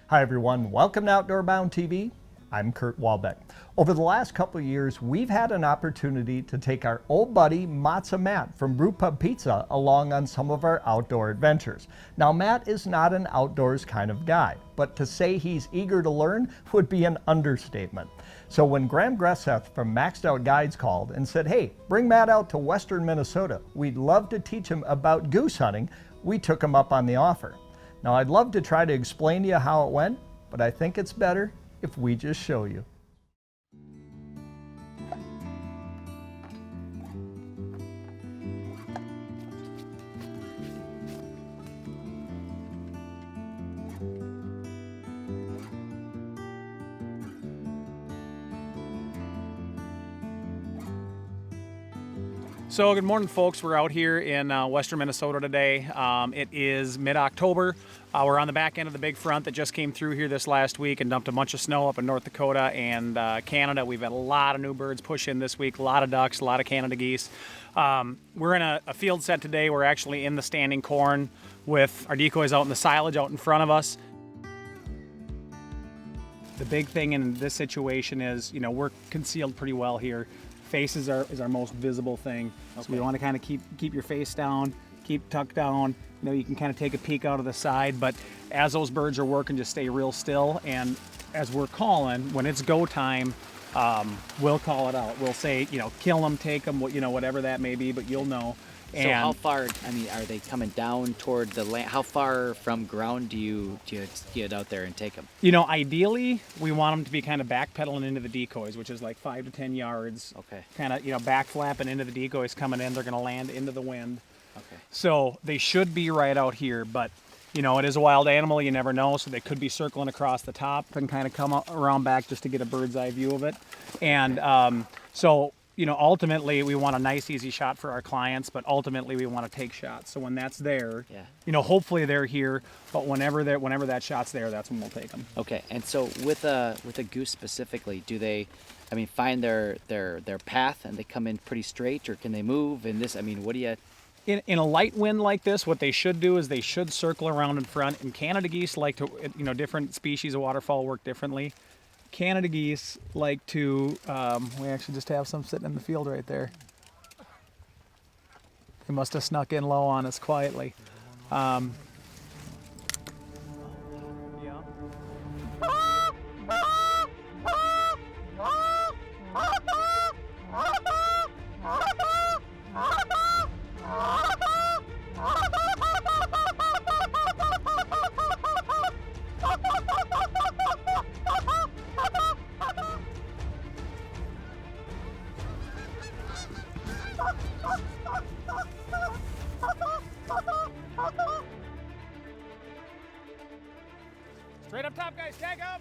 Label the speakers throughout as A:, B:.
A: Hi everyone, welcome to Outdoor Bound TV. I'm Kurt Walbeck. Over the last couple of years, we've had an opportunity to take our old buddy Motzza Matt from Brew Pub Pizza along on some of our outdoor adventures. Now Matt is not an outdoors kind of guy, but to say he's eager to learn would be an understatement. So when Graham Gresseth from MaXXed Out Guides called and said, hey, bring Matt out to western Minnesota, we'd love to teach him about goose hunting, we took him up on the offer. Now I'd love to try to explain to you how it went, but I think it's better if we just show you.
B: So good morning, folks. We're out here in western Minnesota today. It is mid-October. We're on the back end of the big front that just came through here this last week and dumped a bunch of snow up in North Dakota and Canada. We've had a lot of new birds push in this week, a lot of ducks, a lot of Canada geese. We're in a field set today. We're actually in the standing corn with our decoys out in the silage out in front of us. The big thing in this situation is, you know, we're concealed pretty well here. Face is our most visible thing. Okay. So we want to kind of keep your face down, keep tucked down. You know, you can kind of take a peek out of the side, but as those birds are working, just stay real still. And as we're calling, when it's go time, we'll call it out. We'll say, you know, kill them, take them, you know, whatever that may be, but you'll know.
C: So how far, I mean, are they coming down toward the land? How far from ground do you get out there and take them?
B: You know, ideally, we want them to be kind of backpedaling into the decoys, which is like 5 to 10 yards.
C: Okay.
B: Kind of, you know, back flapping into the decoys coming in. They're going to land into the wind.
C: Okay.
B: So they should be right out here, but, you know, it is a wild animal. You never know. So they could be circling across the top and kind of come around back just to get a bird's eye view of it. And so, you know, ultimately we want a nice, easy shot for our clients, but ultimately we want to take shots. So when that's there,
C: yeah,
B: you know, hopefully they're here, but whenever that shot's there, that's when we'll take them.
C: Okay. And so with a goose specifically, do they, I mean, find their path and they come in pretty straight, or can they move? And this, I mean, what do you?
B: In a light wind like this, what they should do is they should circle around in front. And Canada geese like to, you know, different species of waterfowl work differently. Canada geese like to, we actually just have some sitting in the field right there. They must have snuck in low on us quietly. Yeah. Straight up top, guys, tag up!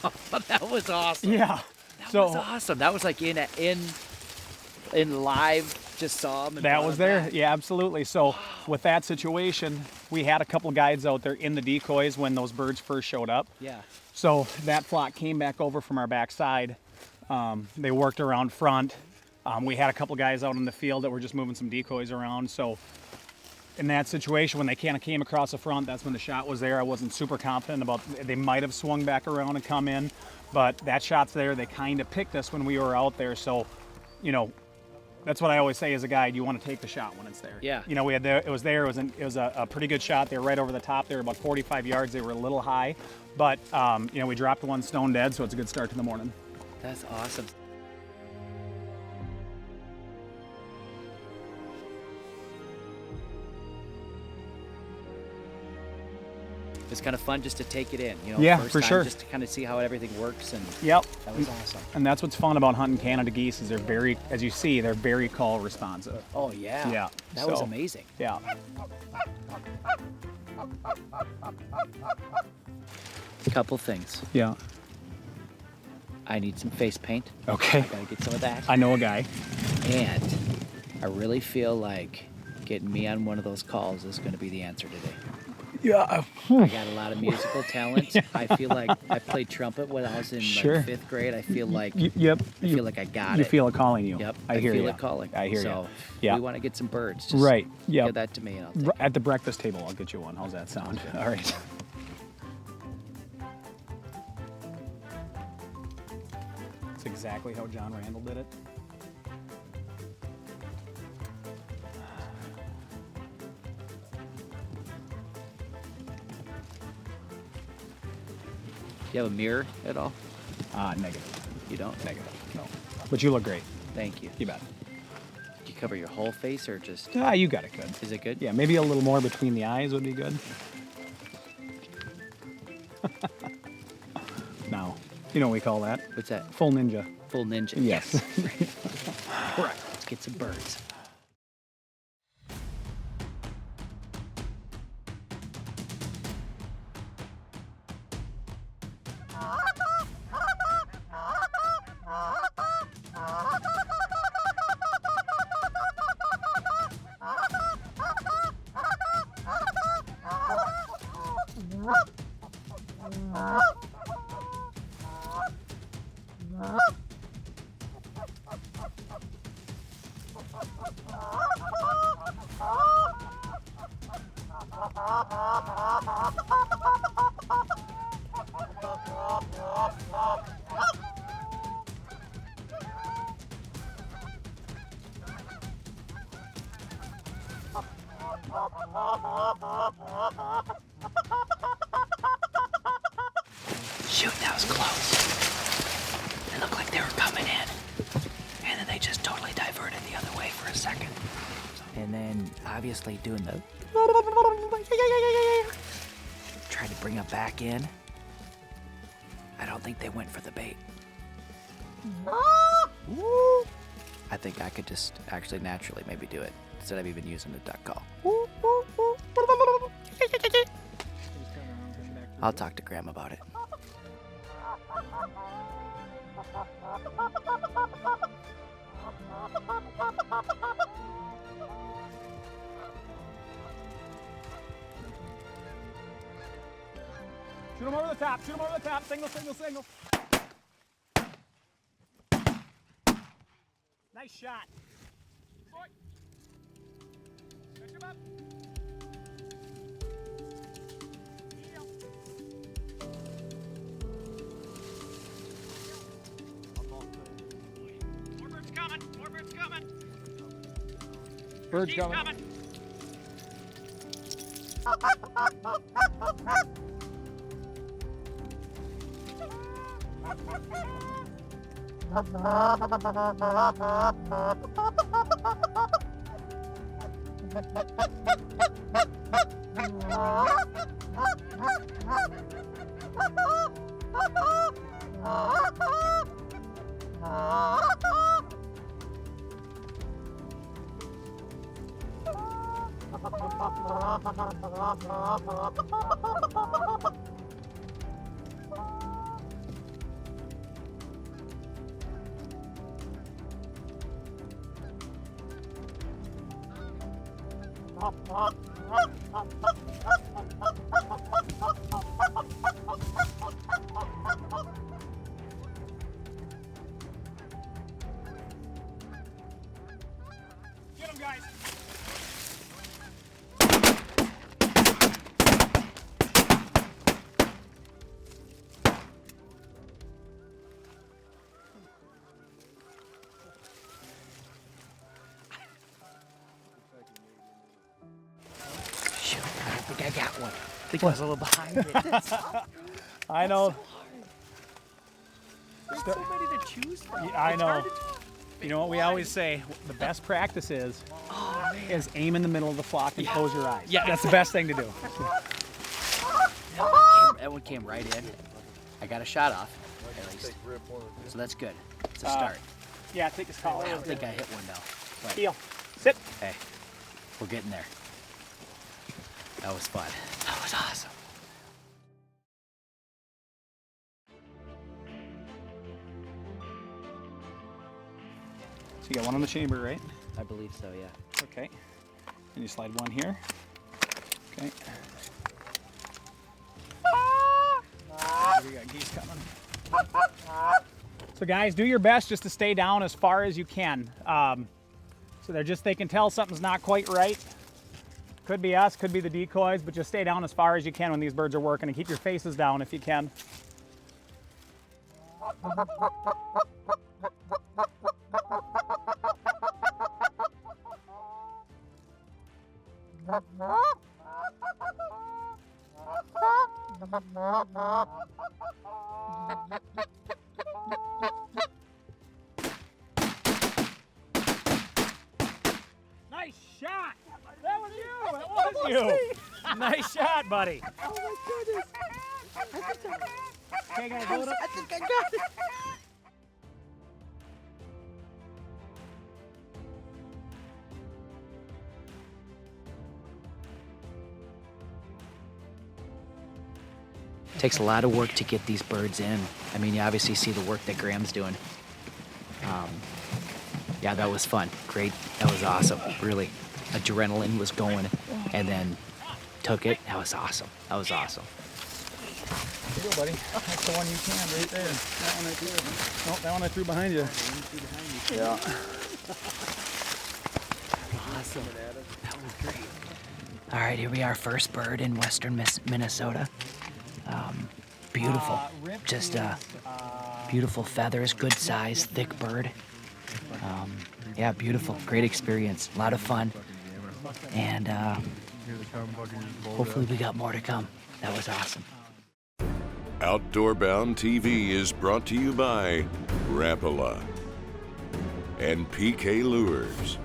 C: Oh, that was awesome.
B: Yeah.
C: That was awesome. That was like in live, just saw them.
B: That was there. Yeah, absolutely. So with that situation, we had a couple guides out there in the decoys when those birds first showed up.
C: Yeah.
B: So that flock came back over from our backside. They worked around front. We had a couple guys out in the field that were just moving some decoys around. So in that situation, when they kind of came across the front, that's when the shot was there. I wasn't super confident about, they might have swung back around and come in, but that shot's there. They kind of picked us when we were out there. So, you know, that's what I always say as a guide, you want to take the shot when it's there.
C: Yeah.
B: You know, it was a pretty good shot. They were right over the top. They were about 45 yards. They were a little high, but, you know, we dropped one stone dead, so it's a good start to the morning.
C: That's awesome. It's kind of fun just to take it in, you know.
B: Yeah,
C: first
B: for
C: time,
B: sure.
C: Just to kind of see how everything works, and
B: yep,
C: that was awesome.
B: And that's what's fun about hunting Canada geese is they're very, as you see, they're very call responsive.
C: Oh yeah.
B: Yeah.
C: That was amazing.
B: Yeah.
C: A couple things.
B: Yeah.
C: I need some face paint.
B: Okay.
C: I gotta get some of that.
B: I know a guy.
C: And I really feel like getting me on one of those calls is going to be the answer today.
B: Yeah.
C: I got a lot of musical talent. I feel like I played trumpet when I was in
B: Sure.
C: like 5th grade. I feel like
B: Yep.
C: I feel like I got
B: You
C: it.
B: feel it calling you.
C: Yep.
B: I hear
C: feel
B: you.
C: it calling.
B: I hear
C: so
B: you. Yeah.
C: we want to get some birds. Just
B: Right. Yeah.
C: Give that to me and I'll take it.
B: At the breakfast table, I'll get you one. How's that sound? All right. That's exactly how John Randall did it.
C: Do you have a mirror at all?
B: Negative.
C: You don't?
B: Negative. No. But you look great.
C: Thank you.
B: You bet.
C: Do you cover your whole face or just?
B: You got it good.
C: Is it good?
B: Yeah, maybe a little more between the eyes would be good. Now, you know what we call that?
C: What's that?
B: Full ninja.
C: Full ninja.
B: Yes.
C: Correct. Let's get some birds. Shoot, that was close. It looked like they were coming in. And then they just totally diverted the other way for a second. And then obviously doing the tried to bring it back in. I don't think they went for the bait. I think I could just actually naturally maybe do it instead of even using the duck call. I'll talk to Graham about it.
B: Shoot him over the top. Shoot him over the top. Single, single, single. Nice shot. Boy. Catch him up. More birds coming. More birds coming.
A: Birds
B: Keep
A: coming.
B: coming. Get him, guys.
C: Shoot, I think I got one. I think I was a little behind it.
B: I know.
C: There's so many to choose from.
B: Yeah, I
C: It's
B: know.
C: hard to-
B: You know what we always say? The best practice is aim in the middle of the flock and close your eyes.
C: Yeah.
B: That's the best thing to do.
C: That one came right in. I got a shot off, at least. So that's good. It's a start.
B: Yeah, take his collar.
C: I don't think I hit one though. But
B: Heel. Sit.
C: hey, we're getting there. That was fun. That was awesome.
B: So you got one on the chamber, right?
C: I believe so, yeah.
B: Okay. And you slide one here. Okay. We got geese coming. So guys, do your best just to stay down as far as you can. So they can tell something's not quite right. Could be us, could be the decoys, but just stay down as far as you can when these birds are working and keep your faces down if you can. Nice shot! That was you! That was you! Nice shot, buddy!
D: Oh my goodness.
B: Okay, guys, hold up.
D: I think I got it.
C: Takes a lot of work to get these birds in. I mean, you obviously see the work that Graham's doing. Yeah, that was fun. Great. That was awesome. Really, adrenaline was going, and then took it. That was awesome. That was awesome.
B: There you go, buddy. That's the one you can right there. That one right there. Nope, that one I threw behind you. Yeah.
C: Awesome. That was great. All right, here we are. First bird in western Minnesota. Beautiful. Just beautiful feathers, good size, thick bird. Yeah, beautiful. Great experience. A lot of fun. And hopefully we got more to come. That was awesome.
E: Outdoor Bound TV is brought to you by Rapala and PK Lures.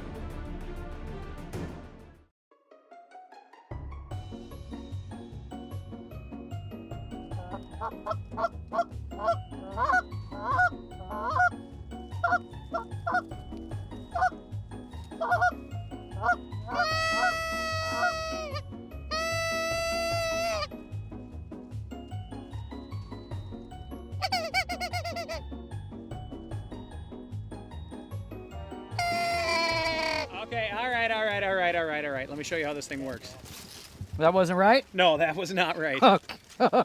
B: Okay, all right. Let me show you how this thing works.
D: That wasn't right?
B: No, that was not right.
D: Okay.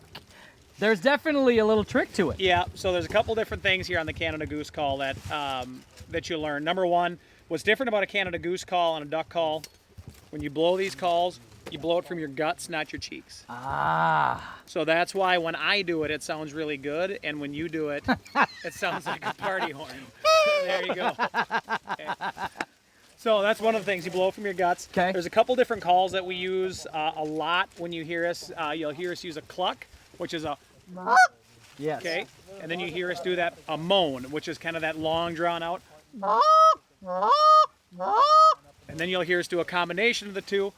D: There's definitely a little trick to it.
B: Yeah, so there's a couple different things here on the Canada Goose call that that you learn. Number one, what's different about a Canada Goose call and a duck call, when you blow these calls, you blow it from your guts, not your cheeks.
D: Ah.
B: So that's why when I do it, it sounds really good, and when you do it, it sounds like a party horn. There you go. Okay. So that's one of the things, you blow from your guts.
D: Okay.
B: There's a couple different calls that we use a lot when you hear us. You'll hear us use a cluck, which is a,
D: Yes.
B: okay? And then you hear us do that, a moan, which is kind of that long drawn out. And then you'll hear us do a combination of the two.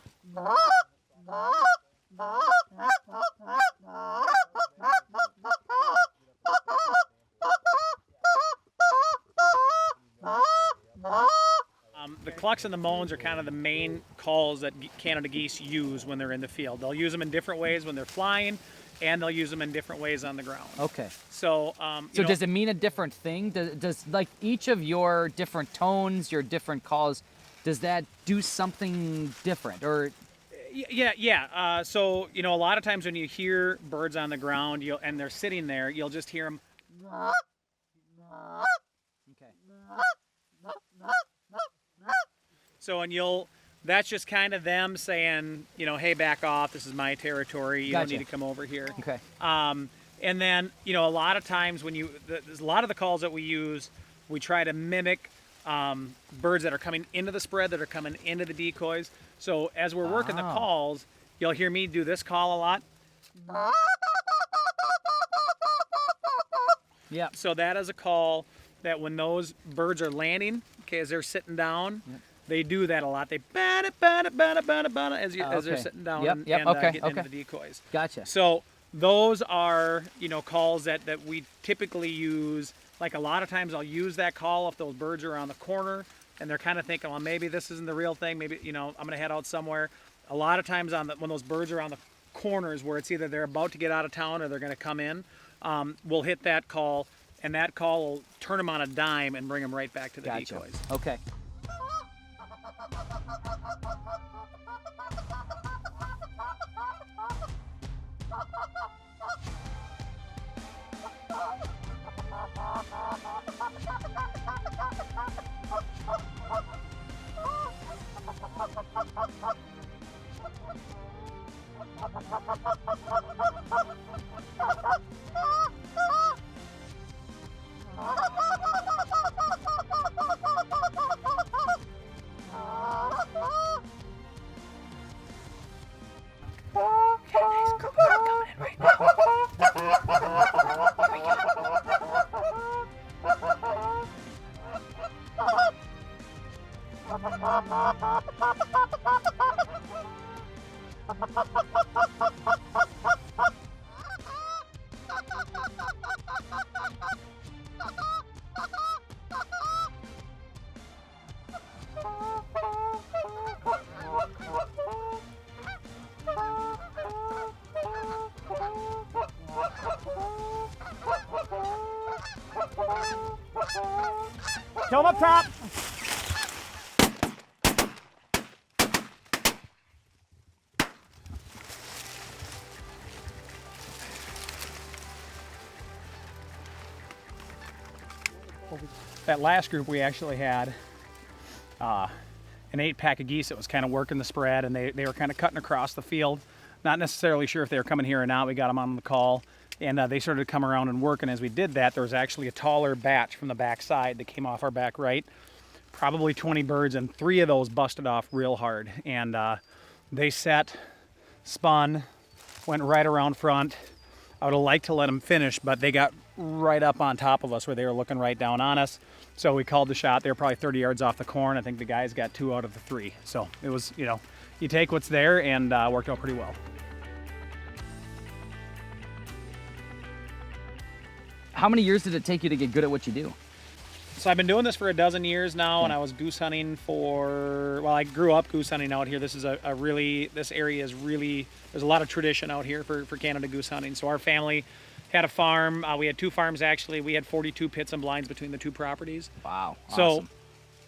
B: The clucks and the moans are kind of the main calls that Canada Geese use when they're in the field. They'll use them in different ways when they're flying, and they'll use them in different ways on the ground.
D: Okay.
B: So,
D: So does it mean a different thing? Does like each of your different tones, your different calls, does that do something different? Or
B: Yeah. So, a lot of times when you hear birds on the ground and they're sitting there, you'll just hear them.
D: okay.
B: So, that's just kind of them saying, hey, back off. This is my territory. You don't
D: Gotcha.
B: need to come over here.
D: Okay.
B: And then, a lot of times when there's a lot of the calls that we use, we try to mimic birds that are coming into the spread, that are coming into the decoys. So as we're working the calls, you'll hear me do this call a lot.
D: Yeah.
B: So that is a call that when those birds are landing, okay, as they're sitting down, they do that a lot. They bada bada bada bada bada as they're
D: Okay.
B: sitting down
D: Yep,
B: and
D: yep, okay,
B: getting
D: okay.
B: into the decoys.
D: Gotcha.
B: So those are, calls that we typically use. Like a lot of times I'll use that call if those birds are around the corner and they're kind of thinking, well, maybe this isn't the real thing. Maybe, I'm going to head out somewhere. A lot of times when those birds are on the corners where it's either they're about to get out of town or they're going to come in, we'll hit that call, and that call will turn them on a dime and bring them right back to the
D: Gotcha.
B: decoys.
D: Okay.
C: Coming in right now. Here we go.
B: Kill him up top. That last group we actually had an 8-pack of geese that was kind of working the spread, and they were kind of cutting across the field. Not necessarily sure if they were coming here or not. We got them on the call, and they started to come around and work. And as we did that, there was actually a taller batch from the back side that came off our back right. Probably 20 birds, and 3 of those busted off real hard. And they set, spun, went right around front. I would have liked to let them finish, but they got right up on top of us where they were looking right down on us. So we called the shot. They were probably 30 yards off the corn. I think the guys got 2 out of the 3. So it was, you know, you take what's there, and worked out pretty well.
D: How many years did it take you to get good at what you do?
B: So I've been doing this for a dozen years now, and I was goose hunting for, well, I grew up goose hunting out here. This is this area is really, there's a lot of tradition out here for Canada goose hunting. So our family had a farm. We had 2 farms actually. We had 42 pits and blinds between the 2 properties.
D: Wow.
B: So
D: Awesome.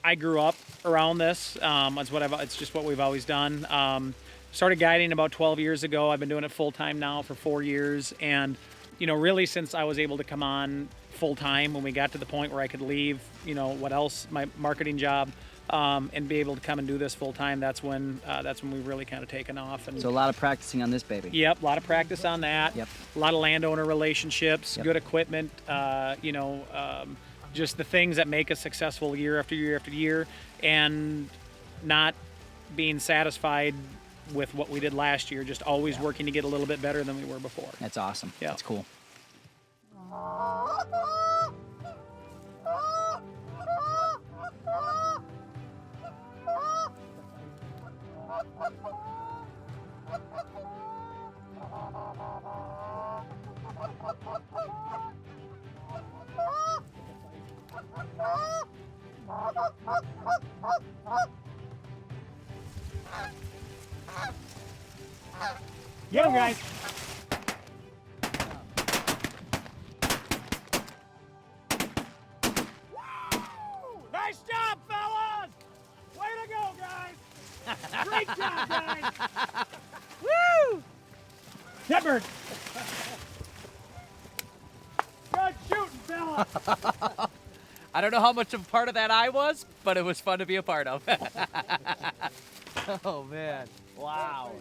B: I grew up around this. It's just what we've always done. Started guiding about 12 years ago. I've been doing it full time now for 4 years. And, you know, really since I was able to come on full time, when we got to the point where I could leave, you know, my marketing job, and be able to come and do this full time, that's when we've really kind of taken off. And
D: So a lot of practicing on this baby.
B: Yep, a lot of practice on that.
D: Yep.
B: A lot of landowner relationships,
D: Yep.
B: good equipment, just the things that make us successful year after year after year, and not being satisfied with what we did last year, just always working to get a little bit better than we were before.
D: That's awesome.
B: Yeah.
D: That's cool.
B: Get him, guys. Nice job, fellas! Way to go, guys! Great job, guys! Woo! Hipbird! Good shooting, fella!
D: I don't know how much of a part of that I was, but it was fun to be a part of. Oh, man. Wow.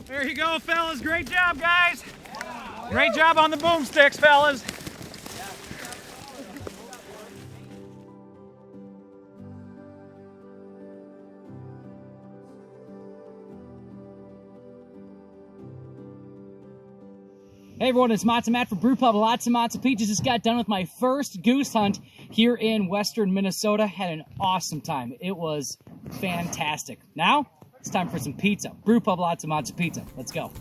B: There you go, fellas. Great job, guys. Great job on the boomsticks, fellas.
F: Hey everyone, it's Motzza Matt from Brew Pub. Lots of Motzza Pizza. Just got done with my first goose hunt here in western Minnesota. Had an awesome time. It was fantastic. Now, it's time for some pizza. Brew Pub, lots of Motzza Pizza. Let's go.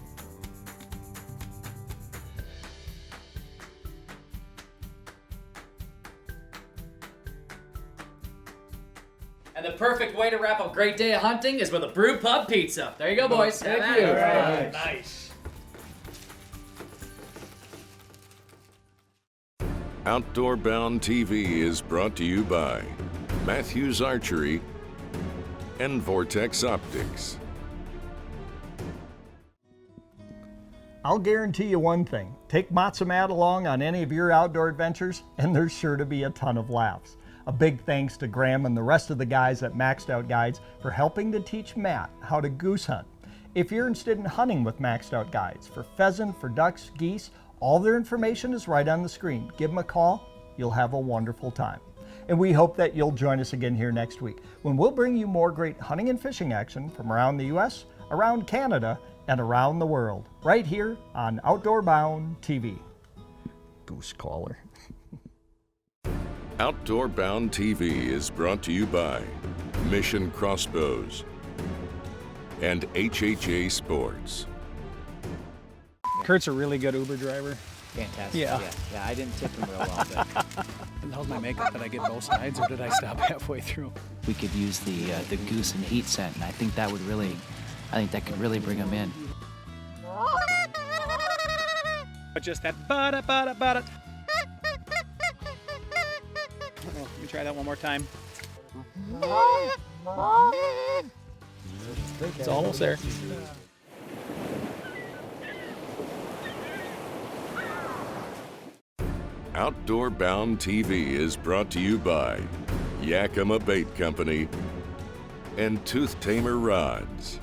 D: And the perfect way to wrap up a great day of hunting is with a Brew Pub Pizza. There you go, boys. Thank you.
B: All right. Nice.
E: Outdoor Bound TV is brought to you by Matthews Archery and Vortex Optics.
A: I'll guarantee you one thing. Take Motzza Matt along on any of your outdoor adventures, and there's sure to be a ton of laughs. A big thanks to Graham and the rest of the guys at MaXXed Out Guides for helping to teach Matt how to goose hunt. If you're interested in hunting with MaXXed Out Guides for pheasant, for ducks, geese, all their information is right on the screen. Give them a call. You'll have a wonderful time. And we hope that you'll join us again here next week when we'll bring you more great hunting and fishing action from around the U.S., around Canada, and around the world, right here on Outdoor Bound TV. Goose caller.
E: Outdoor Bound TV is brought to you by Mission Crossbows and HHA Sports.
B: Kurt's a really good Uber driver.
D: Fantastic.
B: Yeah.
D: Yeah, I didn't tip him real well, but
B: How's my makeup? Did I get both sides, or did I stop halfway through?
C: We could use the goose and heat scent, and I think that could really bring them in.
B: But just that bada bada bada. Let me try that one more time. It's almost there.
E: Outdoor Bound TV is brought to you by Yakima Bait Company and Tooth Tamer Rods.